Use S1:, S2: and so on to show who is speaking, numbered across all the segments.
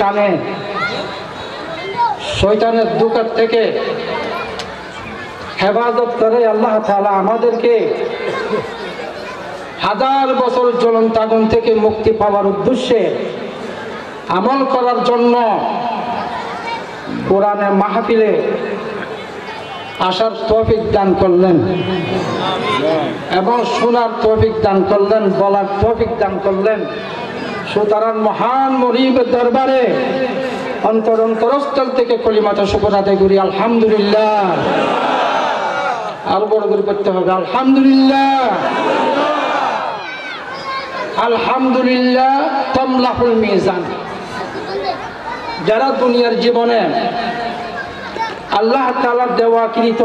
S1: টানে শয়তানের দুকার থেকে হেফাজত করে আল্লাহ তাআলা আমাদেরকে হাজার বছর জ্বলন্ত আগুন থেকে মুক্তি পাওয়ার উদ্দেশ্যে আমল করার জন্য কোরআনের মাহফিলে আসার তৌফিক দান করলেন এবং শোনার তৌফিক দান করলেন, বলার তৌফিক দান করলেন। সুতরাং মহান মুরিবের দরবারে অন্তরস্থল থেকে কলিমাতে শুকর আদায় করি আলহামদুলিল্লাহ। আরো বড় করে করতে হবে আলহামদুলিল্লাহ। আলহামদুলিল্লাহ তামলাহুল মিজান। যারা দুনিয়ার জীবনে আল্লাহ তাআলার দেওয়াকৃত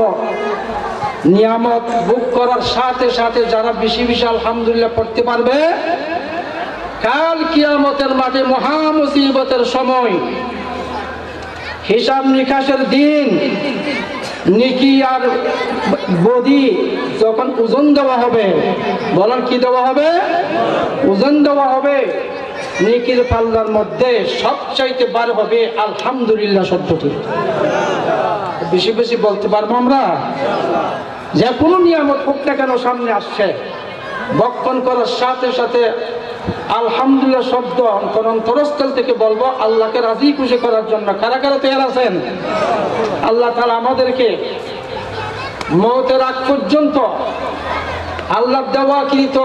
S1: নিয়ামত ভোগ করার সাথে সাথে যারা বেশি বেশি আলহামদুলিল্লাহ পড়তে পারবে, কাল কিয়ামতের মাঠে মহা মুসিবতের সময় হিসাব নিকাশের দিন নেকি আর বদি যখন ওজন দেওয়া হবে, বলেন কি দেওয়া হবে? ওজন দেওয়া হবে। নেকির পাল্লার মধ্যে সবচাইতে বার হবে আলহামদুলিল্লাহ শব্দটি। বেশি বেশি বলতে পারবো আমরা। যে কোনো নিয়ামত হোক না কেন সামনে আসছে, বক্ষণ করার সাথে সাথে আলহামদুলিল্লাহ শব্দ অন্তরস্থল থেকে বলবো আল্লাহকে রাজি খুশি করার জন্য। কারা কারা তৈরি আছেন? আল্লাহ তাআলা আমাদেরকে মওতের আগ পর্যন্ত আল্লাহর দেওয়াকৃত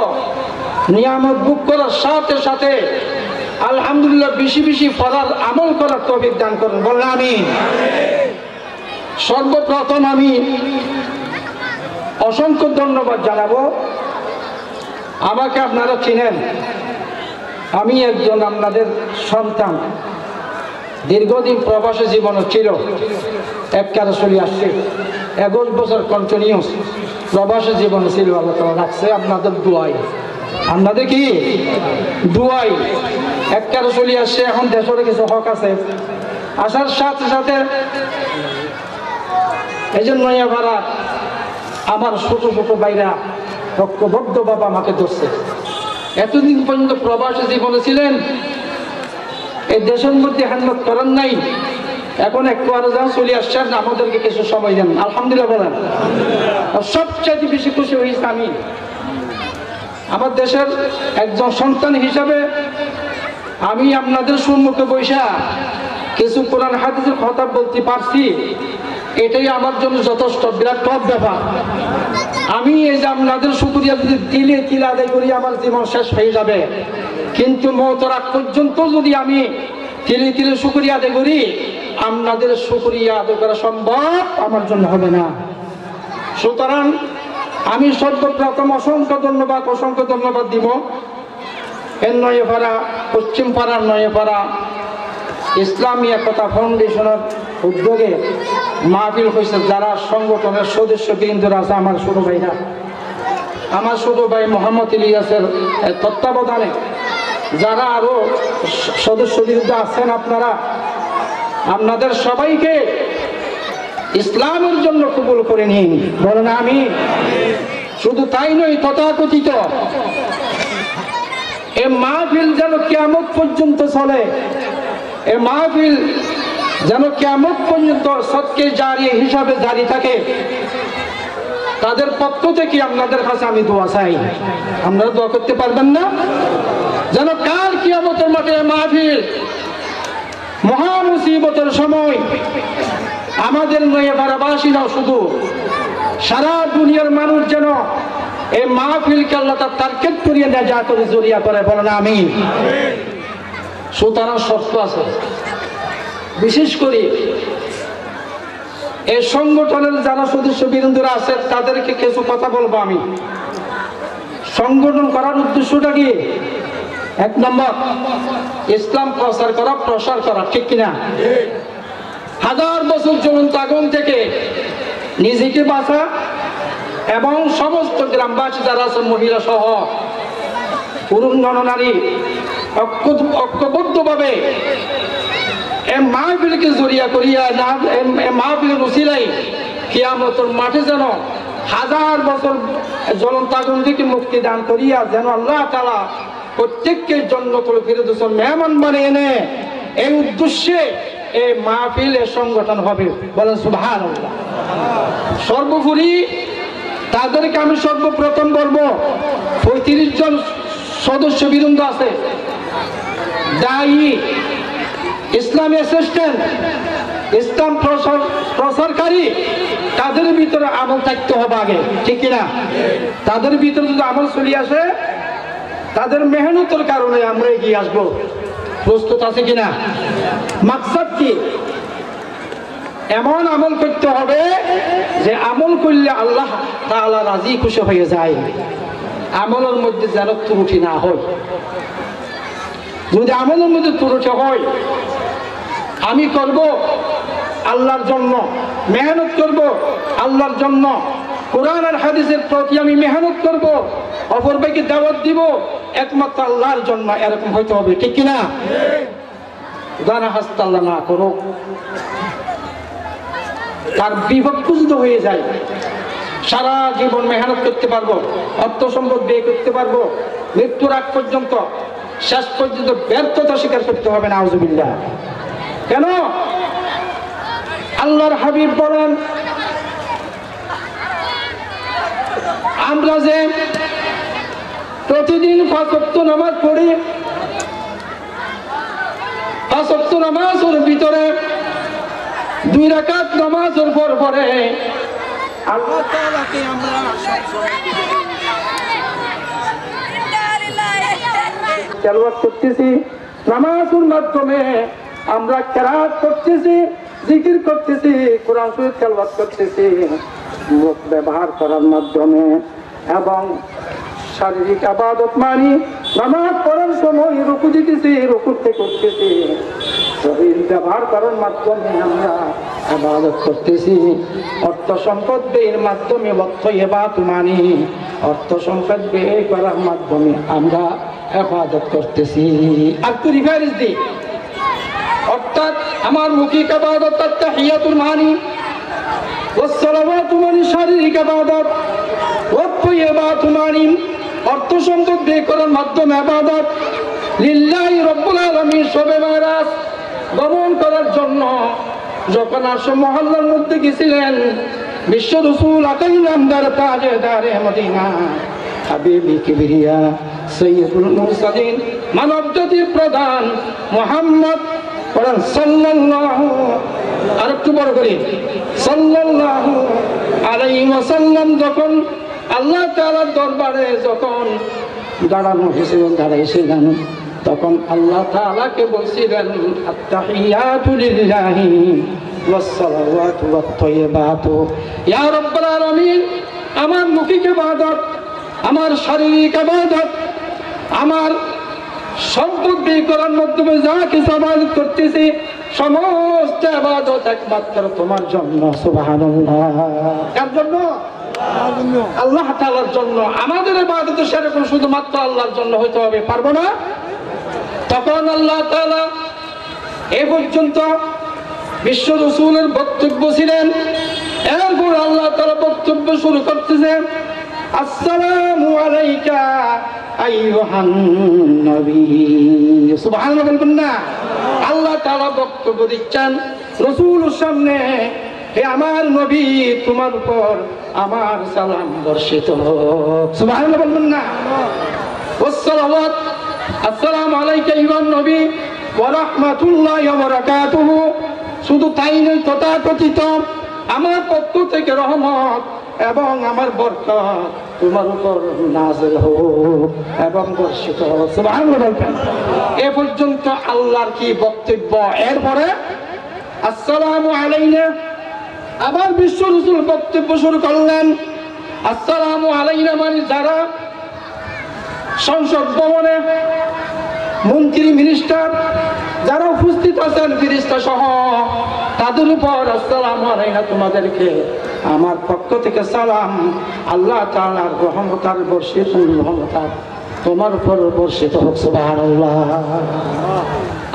S1: নিয়ামত ভোগ করার সাথে সাথে আলহামদুলিল্লাহ বেশি বেশি পড়ার আমল করার তৌফিক দান করুন, বলেন আমিন। সর্বপ্রথম আমি অসংখ্য ধন্যবাদ জানাবো। আমাকে আপনারা চিনেন, আমি একজন আপনাদের সন্তান। দীর্ঘদিন প্রবাসী জীবন ছিল, একবারে চলে আসছে। 21 বছর কন্টিনিউস প্রবাসী জীবন ছিল। আল্লাহ তাআলা রাখছে আপনাদের দোয়াই, আপনাদের কি দোয়াই একবারে চলে আসছে। এখন দেশের কিছু হক আছে, আসার সাথে সাথে এই জন্য আমার ছোট ছোট ভাইরা ঐক্যবদ্ধ বাবা আমাকে ধরছে। এতদিন পর্যন্ত প্রবাসী জীবনে ছিলেন, এই দেশের মধ্যে হান্নত করেন নাই, এখন একটু আরো যা চলে আসছেন, আমাদেরকে কিছু সময় দেন আলহামদুলিল্লাহ বলেন। সবচেয়ে বেশি খুশি হয়েছে আমি আমার দেশের একজন সন্তান হিসাবে। আমি আপনাদের সম্মুখে বৈশা কিছু কোরআন হাদিসের কথা বলতে পারছি, এটাই আমার জন্য যথেষ্ট, বিরাট টপ ব্যাপার। আমি এই যে আপনাদের শুকরিয়া যদি তিলে তিলে আদায় করি আমার জীবন শেষ হয়ে যাবে, কিন্তু মওতের আগ পর্যন্ত যদি আমি তিলে তিলে শুকরিয়া আদায় করি, আপনাদের শুকরিয়া আদায় করা সম্ভব আমার জন্য হবে না। সুতরাং আমি সর্বপ্রথম অসংখ্য ধন্যবাদ দিব এর নয়পাড়া, পশ্চিম পাড়ার নয়পাড়া ইসলামী একতা ফাউন্ডেশনের উদ্যোগে মাহফিল হয়েছে। যারা সংগঠনের সদস্য বৃন্দরা আছে, আমার ছোট ভাইরা, আমার ছোট ভাই মোহাম্মদ ইলিয়াসের তত্ত্বাবধানে যারা আরো সদস্য বৃন্দ আছেন, আপনাদের সবাইকে ইসলামের জন্য কবুল করে নিন, বলেন আমিন। শুধু তাই নয়, তথাকথিত এ মাহফিল যেন কিয়ামত পর্যন্ত চলে, এ মাহফিল যেন কিয়ামত পর্যন্ত সদকে জারিয়া হিসাবে জারি থাকে। তাদের পক্ষ থেকে আপনাদের কাছে আমি দোয়া চাই। আপনারা দোয়া করতে পারবেন না? যেন কাল কিয়ামতের মাঠে মাহফিল মহা মুসিবতের সময় আমাদের নয়পাড়াবাসীরাও শুধু সারা দুনিয়ার মানুষ যেন এই মাহফিলকে আল্লাহ তাআলা তারকিব করিয়ে নাজাতের জরিয়া করে, বলেন আমিন। সুতরাং শর্ত আছে, বিশেষ করে এই সংগঠনের যারা সদস্য বৃন্দরা আছে তাদেরকে কিছু কথা বলবো আমি। সংগঠন করার উদ্দেশ্যটা কি? 1 নম্বর, ইসলাম প্রসার করা, ঠিক কিনা? হাজার বছর জ্বলন্ত আগুন থেকে নিজেকে বাঁচা এবং সমস্ত গ্রামবাসী যারা আছে, মহিলা সহ পুরুষ নরনারী ঐক্যবদ্ধভাবে এই মাহফিলকে জড়িয়া করিয়া এই মাহফিলের উসিলাই কিয়ামতের মাঠে যেন হাজার বছর জ্বলন্ত আগুন থেকে মুক্তি দান করিয়া যেন আল্লাহ তাআলা প্রত্যেককে জান্নাতুল ফিরদৌসের মেহমান বানিয়ে এনে এই উদ্দেশ্যে এই মাহফিলের সংগঠন হবে, বলেন সুবহানাল্লাহ। সর্বোপরি তাদেরকে আমি সর্বপ্রথম বলবো, 35 জন সদস্য বৃন্দ আছে, দায়ী, ইসলামী অ্যাসিস্ট্যান্ট, ইসলাম প্রসারকারী, তাদের ভিতরে আমল থাকতে হবে আগে, ঠিক কিনা? তাদের ভিতরে যদি আমল চলে আসে, তাদের মেহনতের কারণে আমরা এগিয়ে আসবো। প্রস্তুত আছে কিনা? মাকসাদ কি? এমন আমল করতে হবে যে আমল করলে আল্লাহ তাআলা রাজি খুশি হয়ে যায়, আমলের মধ্যে যেন ত্রুটি না হয়। যদি আমলের মধ্যে ত্রুটি হয়, আমি করব আল্লাহর জন্য, মেহনত করব আল্লাহর জন্য, কোরআন আর হাদিসের প্রতি আমি মেহনত করব, অপর ভাইকে দাওয়াত দিব একমাত্র আল্লাহর জন্য, এরকম হইতে হবে, ঠিক কিনা? গানা হাসতে আল্লাহ না করো, তার বিভক্ত হয়ে যায়, সারা জীবন মেহনত করতে পারবো, অর্থ সম্পদ ব্যয় করতে পারবো, মৃত্যুর আগ পর্যন্ত, শেষ পর্যন্ত ব্যর্থতা স্বীকার করতে হবে না, আউযুবিল্লাহ। কেন? আল্লাহর হাবিব বলেন, আমরা যে প্রতিদিন 5 ওয়াক্ত নামাজ পড়ি, 5 ওয়াক্ত নামাজের ভিতরে 2 রাকাত নামাজের পরে আল্লাহ তাআলাকে আমরা তেলাওয়াত করতেছি, নামাজের মাধ্যমে আমরা কিরাত করতেছি, জিকির করতেছি, কোরআন শরীফ তেলাওয়াত করতেছি, মুখ ব্যবহার করার মাধ্যমে, এবং শারীরিক ইবাদত মানি, নামাজ পড়ার সময় রুকু দিতেছি, রুকুতে করতেছি, শরীর ব্যবহার করার মাধ্যমে আমরা ইবাদত করতেছি, অর্থ সম্পদ ব্যয়ের মাধ্যমে ওয়াক্ত মানি, অর্থ সম্পদ ব্যয় করার মাধ্যমে আমরা ইবাদত করতেছি। আর তো রিভাইজ দিই, অর্থাৎ আমার মুখিক ইবাদত তাহিয়াতুল মানি, ওয়াসসালাওয়াতু মানি শারীরিক ইবাদত, ওয়াত মানি অর্থ সম্পদ ব্যয় করার মাধ্যমে ইবাদত, লিল্লাহি রাব্বুল আলামিন শবে মেরাজ গমন করার জন্য যখন আসো মহল্লার মধ্যে গেছিলেন, বিশ্ব রাসূল আকরামদার তাজদারে মদিনা, হাবিবি কিবরিয়া সাইয়্যিদুল মুরসালিন, মানব জাতির প্রধান মুহাম্মদ সাল্লাল্লাহু, আর একটু বড় করে সাল্লাল্লাহু আলাইহি ওয়াসাল্লাম যখন আল্লাহ তাআলার দরবারে যখন দাঁড়াইছিলেন, তখন আল্লাহ তাআলাকে বলছিলেন, আত-তাহিয়াতু লিল্লাহি ওয়াস-সালাওয়াতু ওয়াত-তাইয়্যিবাতু ইয়া রাব্বাল আলামিন। আমার মুখিক ইবাদত, আমার শারীরিক ইবাদত, আমার সম্পদ ব্যয় করার মাধ্যমে যা কিছু ইবাদত করতেছি, সমস্ত ইবাদত একমাত্র তোমার জন্য। সুবহানাল্লাহ। কার জন্য? আল্লাহ তাআলার জন্য। আমাদের ইবাদত সেরকম শুধুমাত্র আল্লাহর জন্য হইতে হবে, পারবো না? তখন আল্লাহ তাআলা এ পর্যন্ত বিশ্ব রাসূলের বক্তব্য ছিলেন, এরপর আল্লাহ তাআলা বক্তব্য শুরু করতেছেন, আসসালামু আলাইকা আইয়ুহান নবী। সুবহানাল্লাহ বলবেন না? আল্লাহ তাআলা বক্তব্য দিচ্ছেন রাসূলের সামনে, হে আমার নবী, তোমার উপর আমার সালাম বর্ষিত হোক। সুবহানাল্লাহ বলবেন না? ওয়াসসালাওয়াত, আসসালামু আলাইকা আইয়ুহান নবী ওয়া রাহমাতুল্লাহি ওয়া বারাকাতুহু। শুধু তাই নয়, তথাকথিত আমার পক্ষ থেকে রহমত এবং আমার বরকত তোমার উপর নাযিল হোক এবং বর্ষিত হোক। সুবহানাল্লাহ বলবেন। এ পর্যন্ত আল্লাহর কি বক্তব্য। এরপরে আসসালামু আলাইনা, আবার বিশ্ব রাসূল বক্তব্য শুরু করলেন। আসসালামু আলাইনা মানে যারা সংসদ ভবনে মন্ত্রী, মিনিস্টার যারা উপস্থিত আছেন, ফেরেশতা সহ, তাদের উপর আসসালামু আলাইনা, তোমাদেরকে আমার পক্ষ থেকে সালাম। আল্লাহ তাআলার রহমত আর বর্ষিত রহমত তোমার উপর বর্ষিত হোক। সুবহানাল্লাহ।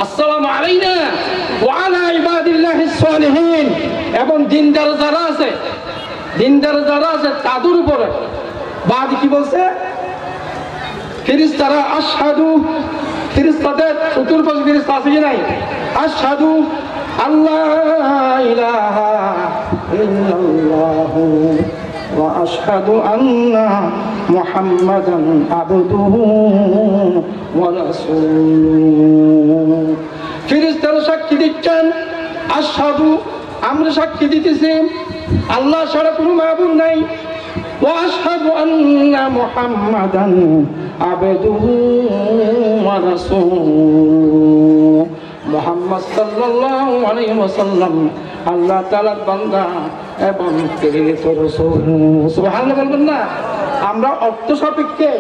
S1: আসসালামু আলাইনা ওয়া আলা ইবাদিল্লাহিস সালিহিন। এবং দিনদার যারা আছে, দিনদার যারা আছে তাদের উপরে বাদ কি বলছে? ফেরেশতারা আশহাদু ফেরেশতাদের চতুর্পাশে ফেরেশতা আছে কি নাই? আশহাদু আল্লাহ ইলাহা ইল্লাল্লাহু ওয়া আশহাদু আন্না মুহাম্মাদান আবদুহু ওয়া রাসূলুহু। ফেরেশতারা সাক্ষী দিচ্ছেন, আশহাদু আমরা সাক্ষী দিতেছি আল্লাহ ছাড়া কোনো মাবুদ নাই, ওয়া আশহাদু আন্না মুহাম্মাদান আবদুহু ওয়া রাসূলুহু। মুহাম্মদ সাল্লাল্লাহু আলাইহি ওয়াসাল্লাম আল্লাহ তাআলার বান্দা এবং প্রেরিত রাসূল। সুবহানাল্লাহ বলবেন না? আমরা অর্থ সাপেক্ষে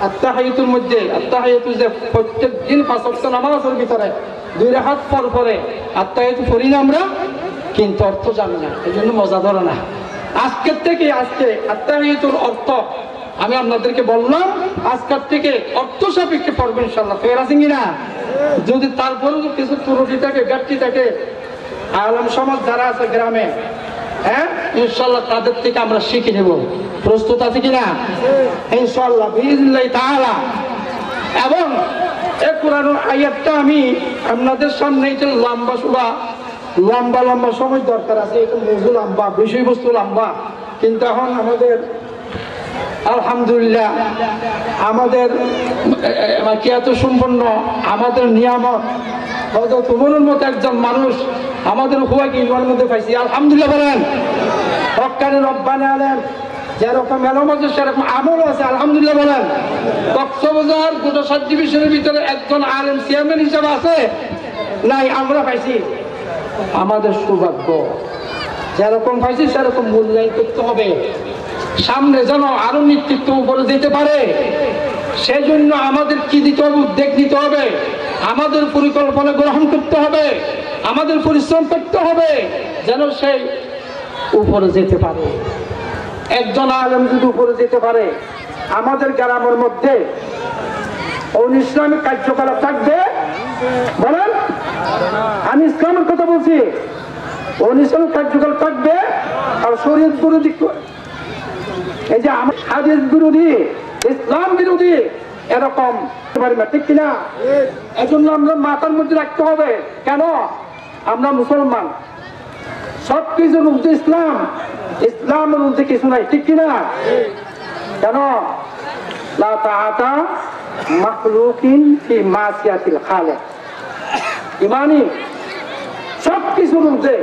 S1: আত্তাহিয়াতুর মধ্যে আত্তাহিয়াতু যে প্রত্যেক দিন 5 ওয়াক্ত নামাজের ভিতরে 2 রাকাত পর পরে আত্তাহিয়াতু পড়ি না আমরা, কিন্তু অর্থ জানি না, এই জন্য মজা ধরে না। আজকের থেকে আজকে আত্তাহিয়াতুর অর্থ আমি আপনাদেরকে বললাম, আজকের থেকে অর্থ সাপেক্ষে পড়বেন ইনশাআল্লাহ। ফের আছেন কিনা? যদি তারপরেও কিছু ত্রুটি থাকে, ঘাটতি থাকে, আলেম সমাজ যারা আছে গ্রামে, হ্যাঁ ইনশাআল্লাহ তাদের থেকে আমরা শিখে নেব। প্রস্তুত আছে কিনা? ইনশাআল্লাহ বিইজনিল্লাহি তাআলা। এবং এই কোরআন আয়াতটা আমি আপনাদের সামনে এটা লম্বা সূরা, লম্বা লম্বা সময় দরকার আছে, এটা মৌজু লম্বা, বিষয়বস্তু লম্বা, কিন্তু এখন আমাদের আলহামদুলিল্লাহ আমাদের এত সম্পন্ন আমাদের নিয়ামত, হয়তো তোমার মতো একজন মানুষ আমাদের হুয়া কি ইমানের মধ্যে পাইছি, আলহামদুলিল্লাহ বলেন। হক্কানি রব্বানি আলেম যেরকম এলম আছে সেরকম আমল আছে, আলহামদুলিল্লাহ বলেন। কক্সবাজার গোটা 7 ডিভিশনের ভিতরে একজন আলেম চেয়ারম্যান হিসাবে আছে নাই? আমরা পাইছি, আমাদের সৌভাগ্য। যেরকম পাইছি সেরকম মূল্যায়ন করতে হবে, সামনে যেন আরো নেতৃত্ব উপরে যেতে পারে, সেই জন্য আমাদের কি দিতে হবে? উদ্যোগ নিতে হবে, আমাদের পরিকল্পনা গ্রহণ করতে হবে, আমাদের পরিশ্রম করতে হবে, যেন সেই উপরে যেতে পারে। একজন আলেম যদি উপরে যেতে পারে, আমাদের গ্রামের মধ্যে ইসলামিক কার্যকলাপ থাকবে, বলেন আমি ইসলামের কথা বলছি, ইসলামিক কার্যকলাপ থাকবে, আর শরীয়ত বিরোধী, এই যে আমার হাদিস বিরোধী, ইসলাম বিরোধী এরকম পারি না, ঠিক কিনা? এই জন্য আমরা মাথার মধ্যে রাখতে হবে, কেন আমরা মুসলমান, সবকিছুর মধ্যে ইসলাম, ইসলামের মধ্যে কিছু নাই, ঠিক কিনা? কেন? লা তাআতা মাখলুকিন ফি মাসিয়াতিল খালিক, ইমানি সবকিছুর মধ্যে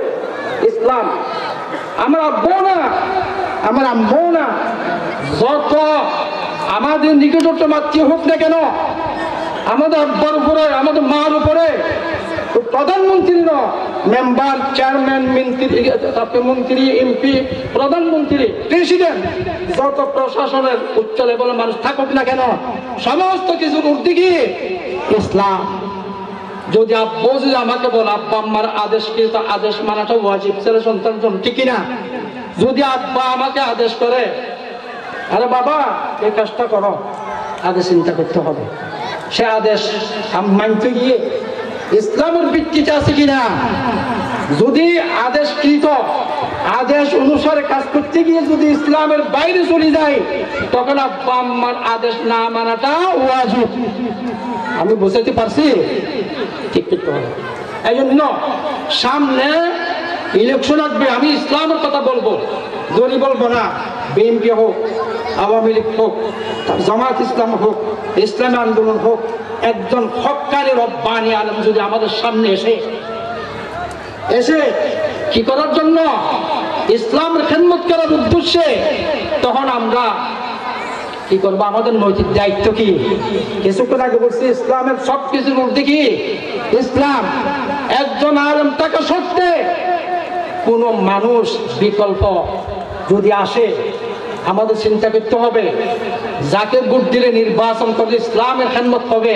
S1: ইসলাম। আমার আব্বু না, আমার আম্মু না, যত আমাদের নিকটতম আত্মীয় হোক না কেন, আমাদের আব্বার উপরে, আমাদের মার উপরে, প্রধানমন্ত্রী ন, মেম্বার, চেয়ারম্যান, মন্ত্রী, এমপি, প্রধানমন্ত্রী, প্রেসিডেন্ট, যত প্রশাসনের উচ্চ লেভেলের মানুষ থাকুক না কেন, সমস্ত কিছুর ঊর্ধ্বে কি ইসলাম। যদি আব্বু যদি আমাকে বলে, আব্বা আম্মার আদেশকে তো আদেশ মানাটা ওয়াজিব ছেলে সন্তান জন্য, ঠিক কিনা? যদি আব্বা আমাকে আদেশ করে, আরে বাবা এই কাজটা করো, আগে চিন্তা করতে হবে, সে আদেশ মানতে গিয়ে ইসলামের ভিত্তিতে আছে কিনা। যদি আদেশকৃত আদেশ অনুসারে কাজ করতে গিয়ে যদি ইসলামের বাইরে চলে যায়, তখন আব্বা আম্মার আদেশ না মানাটা ওয়াজিব। আমি বুঝাতে পারছি? ঠিক করতে হবে। এই জন্য সামনে ইলেকশন আসবে, আমি ইসলামের কথা বলবো, জোরি বলবো না। বিএনপি হোক, আওয়ামী লীগ হোক, জামাত ইসলাম হোক, ইসলামী আন্দোলন হোক, একজন হক্কানি রব্বানি আলেম যদি আমাদের সামনে এসে কি করার জন্য? ইসলামের খেদমত করার উদ্দেশ্যে, তখন আমরা কি করবো? আমাদের নৈতিক দায়িত্ব কি? কিছুক্ষণ আগে বলছি ইসলামের সবকিছুর মধ্যে কি ইসলাম। একজন আলেম থাকা সত্ত্বে কোন মানুষ বিকল্প যদি আসে, আমাদের চিন্তা করতে হবে, যাকে ভোট দিলে নির্বাচন করলে ইসলামের খেদমত হবে।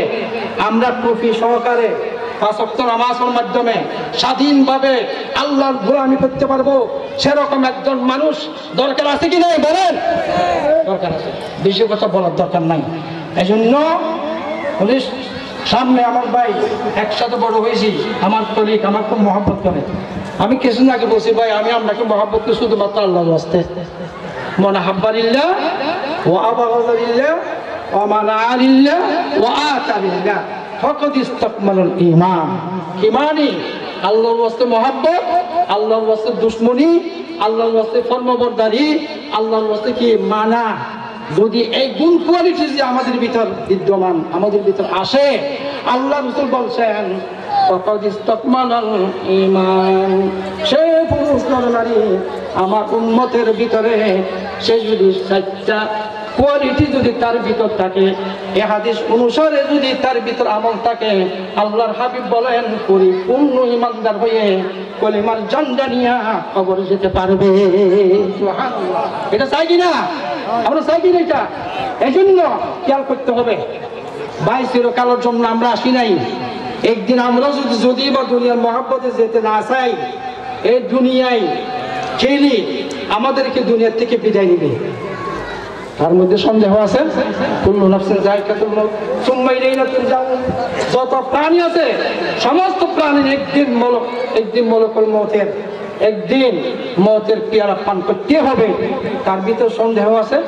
S1: আমরা টুপি সহকারে 5 ওয়াক্ত নামাজের মাধ্যমে স্বাধীনভাবে আল্লাহর গোলামি করতে পারবো, সেরকম একজন মানুষ দরকার আছে কি নাই? বলেন, দরকার আছে, বেশি কথা বলার দরকার নাই। এই জন্য সামনে আমার ভাই একসাথে বড় হয়েছি, আমার কলিগ, আমার খুব মহব্বত করে। আমি কিছুদিন আগে বলছি, ভাই আমি আপনাকে মহব্বত করি শুধুমাত্র আল্লাহর রাস্তায়, মনে হাব্বারিল্লাহ ও আবাগালিল্লাহ ও মানা আলিল্লাহ ও আতালিল্লাহ। ফাকাদ ইস্তাকমালাল ঈমান। ঈমানই আল্লাহর ওয়াস্তে মহব্বত, আল্লাহর ওয়াস্তে দুশমনি, আল্লাহর ওয়াস্তে ফরমাবরদারি, আল্লাহর ওয়াস্তে কি মানা। যদি এই গুণ কোয়ালিটি যে আমাদের ভিতর বিদ্যমান, আমাদের ভিতর আসে, আল্লাহ রাসূল বলছেন ফাকাদ ইস্তাকমালাল ঈমান। সে পুরুষ নারী আমার উম্মতের ভিতরে সে যদি 4টা কোয়ালিটি যদি তার ভিতর থাকে, এ হাদিস অনুসারে যদি তার ভিতর আমল থাকে, আল্লাহর হাবিব বলেন পরিপূর্ণ ইমানদার হয়ে কলিমার ঝান্ডা নিয়ে কবরে যেতে পারবে। সুবহানাল্লাহ। এটা চাই কিনা? আমরা চাই কিনা? এটা এই জন্য খেয়াল করতে হবে, ভাই চিরকালের জন্য আমরা আসি নাই। একদিন আমরা যদি বা দুনিয়ার মহব্বতে যেতে না চাই, এই দুনিয়ায় খেলি আমাদেরকে দুনিয়ার থেকে বিদায় নিবে। তার মধ্যে সন্দেহ আছে? কুল্লু নাফসিন যায়কাতুল মাউত সুম্মা ইলাইনা তুরজাউন। যত প্রাণী আছে সমস্ত প্রাণীর একদিন মলকুল মউতের, একদিন মউতের পেয়ালা পান করতে হবে। তার ভিতর সন্দেহ আছে?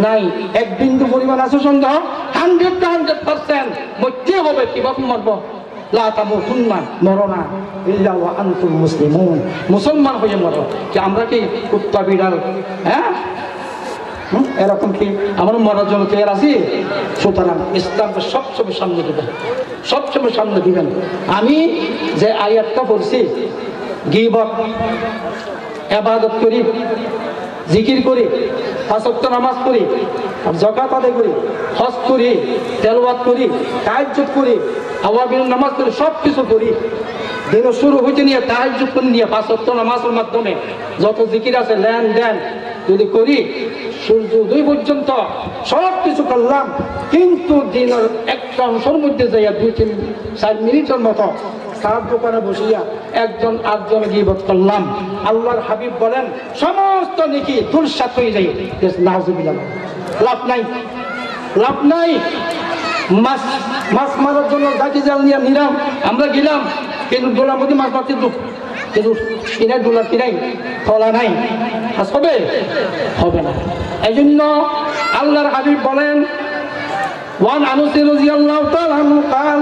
S1: নাই। এক বিন্দু পরিমাণ আছে সন্দেহ? 100% মরতে হবে। কিভাবে মরবো? লা তামুতুন্না, মরো না, ইল্লা ওয়া আনতুম মুসলিমুন, মুসলমান হয়ে মরো। কি আমরা কি কুত্তা বিড়াল? হ্যাঁ, এরকম কি আমরা মরার জন্য তৈরি আছি? সুতরাং ইসলামকে সবসময় সামনে দেবেন, সবসময় সামনে দিবেন। আমি যে আয়াতটা পড়ছি, গীবত, ইবাদত করি, জিকির করি, 5 ওয়াক্ত নামাজ পড়ি, যাকাত আদায় করি, হজ করি, তেলাওয়াত করি, তাহাজ্জুদ করি, আওয়াবিল নামাজ করি, সব কিছু করি। দিন শুরু হইতে নিয়ে তাহাজ্জুদ করে নিয়ে 5 ওয়াক্ত নামাজের মাধ্যমে যত জিকির আছে লেনদেন যদি করি, সূর্য উদয় পর্যন্ত সব কিছু করলাম, কিন্তু দিনের একটা অংশের মধ্যে যাইয়া 2-4 মিনিটের মতো সার দোকানে বসিয়া একজন আরেকজন গীবত করলাম, আল্লাহর হাবিব বলেন সমস্ত নেকি ধূলিসাৎ হয়ে যায়। নাউজুবিল্লাহ। লাভ নাই, লাভ নাই। মাছ মারার জন্য গাছি জাল নিয়ে নিলাম, আমরা গেলাম, কিন্তু ডোলার মধ্যে মাছ মারতে কিন্তু কিনাই ডোলার কিনাই ফলা নাই, হবে? হবে না। এই জন্য আল্লাহর হাবিব বলেন, ওয়ান আনাস রাদিয়াল্লাহু তাআলা আনহু قال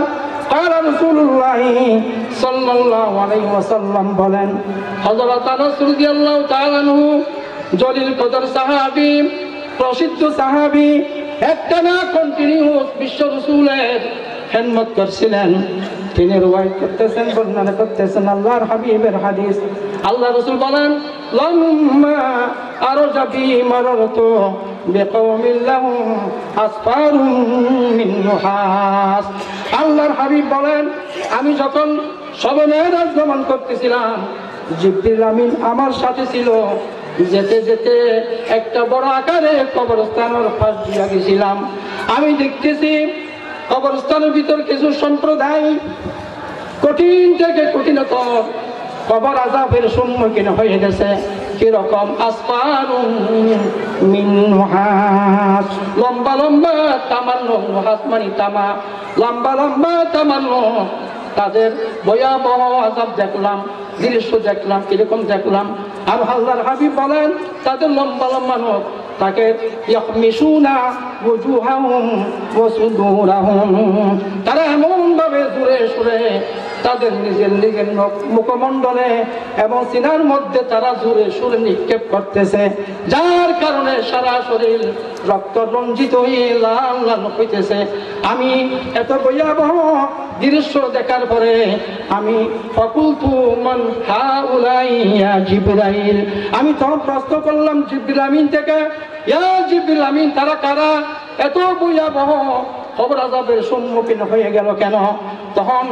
S1: قال رسول الله সাল্লাল্লাহু আলাইহি ওয়াসাল্লাম বলেন, হযরত আনাস রাদিয়াল্লাহু তাআলা আনহু জলিল কদর সাহাবী, প্রসিদ্ধ সাহাবী, একটানা কন্টিনিউয়াস বিশ্ব রাসূলের খেদমত করছিলেন। তিনি রওয়ায়াত করতেছেন, বর্ণনা করতেছেন আল্লাহর হাবিবের হাদিস। আল্লাহ রাসূল বলেন, লাম্মা আরজাবি মারারতু বিকওমিন লাহুম আসফারুম মিন নুহাস। আল্লাহর হাবিব বলেন, আমি যখন শবে মেরাজ গমন করতেছিলাম, জিবরিল আমিন আমার সাথে ছিল। যেতে যেতে একটা বড় আকারে কবরস্থানের পাশ দিয়ে গেছিলাম। আমি দেখতেছি কবরস্থানের ভিতর কিছু সম্প্রদায় কঠিন থেকে কঠিনতর কবর আযাবের সম্মুখীন হয়ে গেছে। কিরকম? আসফারুম মিন নুহাস, লম্বা লম্বা তামার নখ, নুহাস মানে তামা, লম্বা লম্বা তামার নখ। তাদের ভয়াবহ আযাব দেখলাম, দৃশ্য দেখলাম। কিরকম দেখলাম? আর আল্লাহর হাবিব বলেন, তাদের লম্বা লম্বা নখ, তাকে ইয়াহমিসুনা ওয়াজুহাহুম ওয়া সুদুরাহুম, তারা এমন ভাবে জোরে সুরে তাদের নিজের নিজের মুখমণ্ডলে এবং সিনার মধ্যে তারা জোরে সুরে নিক্ষেপ করতেছে, যার কারণে সারা শরীর রক্ত রঞ্জিত হয়ে লাল লাল হইতেছে। আমি এত ভয়াবহ দৃশ্য দেখার পরে আমি ফাকুলতু মান হাউলাই ইয়া জিবরাইল, আমি তখন প্রশ্ন করলাম জিবরিল আমিন থেকে, ইয়া জিবরিল আমিন, তারা কারা? এত ভয়াবহ কবর আযাবের সম্মুখীন হয়ে গেল কেন? তখন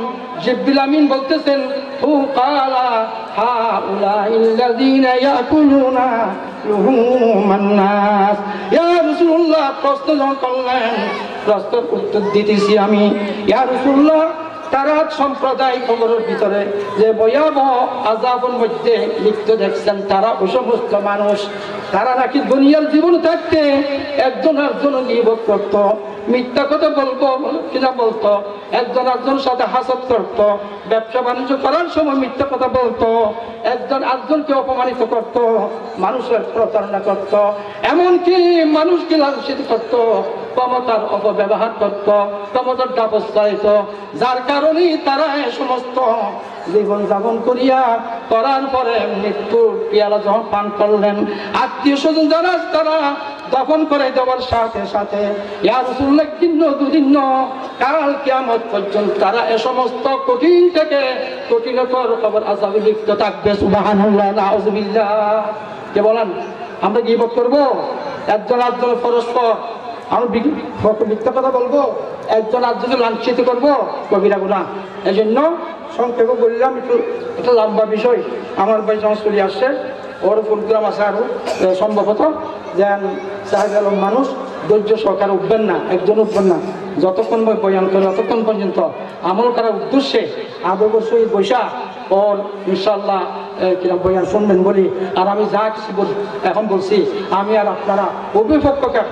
S1: জিবরিল আমিন বলতেছেন, হু কালা হাউলাইল্লাযীনা ইয়াকুলুনা লুহুমান নাস। ইয়া রাসূলুল্লাহ, প্রশ্ন যখন করলেন, প্রশ্নের উত্তর দিতেছি আমি, ইয়া রাসূলুল্লাহ, তারা সম্প্রদায় কবরের ভিতরে যে ভয়াবহ আযাবের মধ্যে লিপ্ত দেখছেন, তারা ওই সমস্ত মানুষ, তারা নাকি দুনিয়ার জীবন থাকতে একজন আরেকজন গীবত করত, মিথ্যা কথা বলবো কিনা বলতো, একজন আরেকজনের সাথে হাসদ করত, ব্যবসা বাণিজ্য করার সময় মিথ্যা কথা বলতো, একজন আরেকজনকে অপমানিত করত, মানুষের প্রতারণা করত, এমনকি মানুষকে লাঞ্ছিত করত। ক্ষমতার অপব্যবহার করত, ক্ষমতার দাপস্থায়িত, যার কারণে তারা এ সমস্ত জীবন যাপন করার পরে মৃত্যুর পিয়ালা যখন পান করলেন, আত্মীয় স্বজন যারা তারা দফন করে দেওয়ার সাথে সাথে ইয়া রাসূলুল্লাহ দিন দুদিন কাল কিয়ামত পর্যন্ত তারা এ সমস্ত কঠিন থেকে কঠিনতর খবর আযাবে লিপ্ত থাকবে। সুবহানাল্লাহ, নাউযুবিল্লাহ। কে বলেন আমরা গীবত করব? একজন আরেকজন পরস্পর আমি মিথ্যা কথা বলবো? একজন আরেকজনকে লাঞ্ছিত করবো? কবিরা গুনাহ। এই জন্য সংক্ষেপে বললাম, একটু একটা লম্বা বিষয়। আমার ভাই যখন চলে আসছে, ওর প্রোগ্রাম আছে আরো সম্ভবত, যেন সাহেব আলম মানুষ ধৈর্য সহকারে উঠবেন না, একজন উঠবেন না, যতক্ষণ বয়ান করে ততক্ষণ পর্যন্ত আমল করার উদ্দেশ্যে আদবের সহিত বৈশা ওর ইনশাল্লাহ কিনা বয়ান শুনবেন বলি। আর আমি যা কিছু এখন বলছি, আমি আর আপনারা অভিপক্ষকে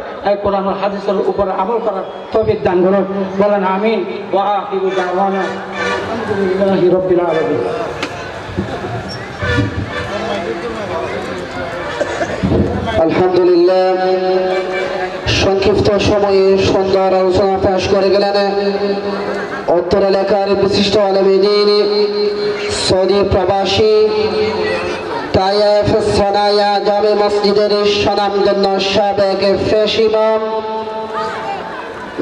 S1: কোরআন হাদিসের উপরে আমল করার তৌফিক দান করুন। বলেন আমিন। ওয়া আখিরু দাওয়ানা আলহামদুলিল্লাহি রাব্বিল আলামিন।
S2: আলহামদুলিল্লাহ, সংক্ষিপ্ত সময়ে সুন্দর আলোচনা পেশ করে গেলেন উত্তর এলাকার বিশিষ্ট আলেমে দ্বীন, সৌদি প্রবাসী, তায়েফ সানায়া জামে মসজিদের স্বনামধন্য সাবেক পেশ ইমাম,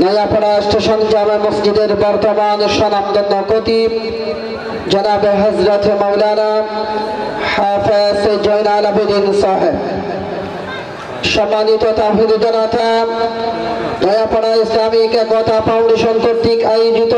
S2: নয়াপাড়া স্টেশন জামে মসজিদের বর্তমান স্বনামধন্য খতিব জনাবে হযরত মাওলানা হাফেজ জয়নাল আবেদিন সাহেব, সম্মানিত তাওহীদ জনতা, নয়াপাড়া ইসলামিক একতা ফাউন্ডেশন কর্তৃক আয়োজিত